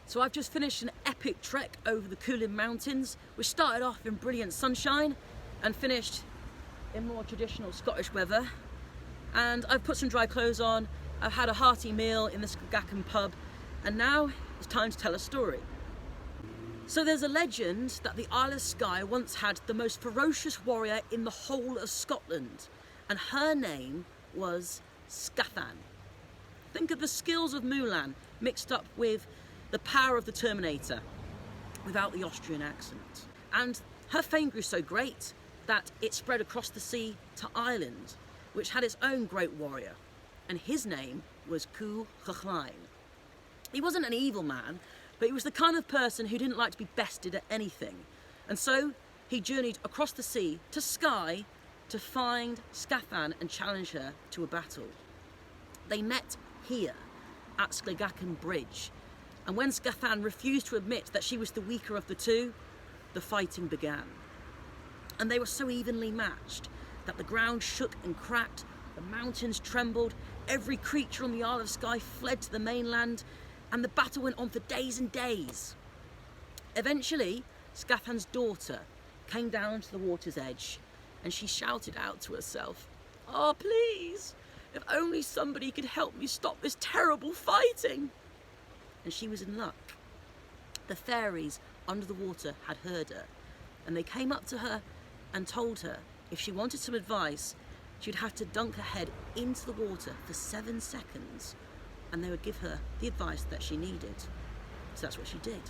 So I've just finished an epic trek over the Coolin Mountains, which started off in brilliant sunshine and finished in more traditional Scottish weather. And I've put some dry clothes on, I've had a hearty meal in the Sligachan pub, and now it's time to tell a story. So there's a legend that the Isle of Skye once had the most ferocious warrior in the whole of Scotland, and her name was Sligachan. Think of the skills of Mulan mixed up with the power of the Terminator without the Austrian accent. And her fame grew so great that it spread across the sea to Ireland, which had its own great warrior, and his name was Sligachan. He wasn't an evil man, but he was the kind of person who didn't like to be bested at anything. And so he journeyed across the sea to Skye to find Sligachan and challenge her to a battle. They met here at Sligachan Bridge, and when Sligachan refused to admit that she was the weaker of the two, the fighting began. And they were so evenly matched that the ground shook and cracked, the mountains trembled, every creature on the Isle of Skye fled to the mainland, and the battle went on for days and days. Eventually, Sligachan's daughter came down to the water's edge, and she shouted out to herself, "Oh, please, if only somebody could help me stop this terrible fighting." And she was in luck. The faeries under the water had heard her, and they came up to her and told her if she wanted some advice, she'd have to dunk her head into the water for 7 seconds, and they would give her the advice that she needed. So that's what she did.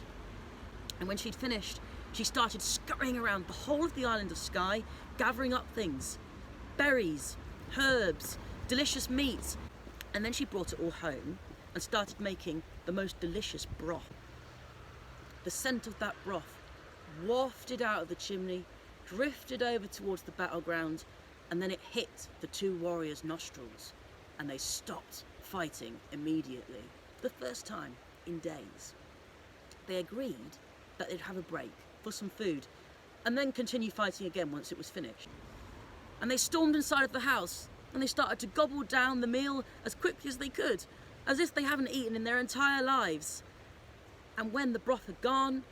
And when she'd finished, she started scurrying around the whole of the island of Skye, gathering up things, berries, herbs, delicious meats, and then she brought it all home and started making the most delicious broth. The scent of that broth wafted out of the chimney, drifted over towards the battleground, and then it hit the two warriors' nostrils, and they stopped fighting immediately, the first time in days. They agreed that they'd have a break for some food and then continue fighting again once it was finished. And they stormed inside of the house and they started to gobble down the meal as quickly as they could, as if they haven't eaten in their entire lives. And when the broth had gone,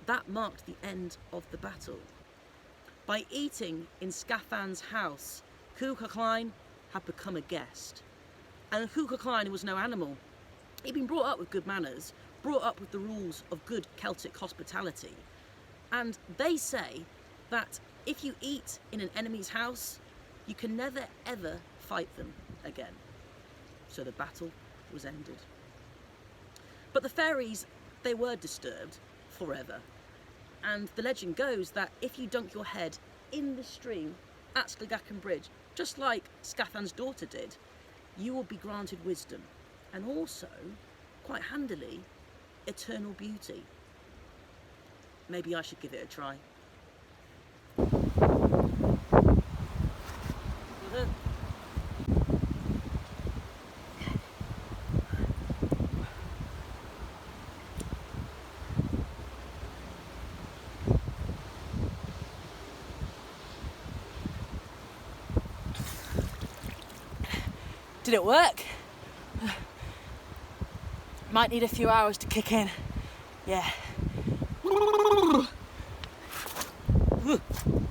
that marked the end of the battle. By eating in Sligachan's house, Sligachan had become a guest. And Sligachan was no animal. He'd been brought up with good manners, brought up with the rules of good Celtic hospitality. And they say that if you eat in an enemy's house, you can never ever fight them again. So the battle was ended. But the faeries, they were disturbed forever. And the legend goes that if you dunk your head in the stream at Sligachan Bridge, just like Sligachan's daughter did, you will be granted wisdom and also, quite handily, eternal beauty. Maybe I should give it a try. Did it work? Might need a few hours to kick in. Yeah.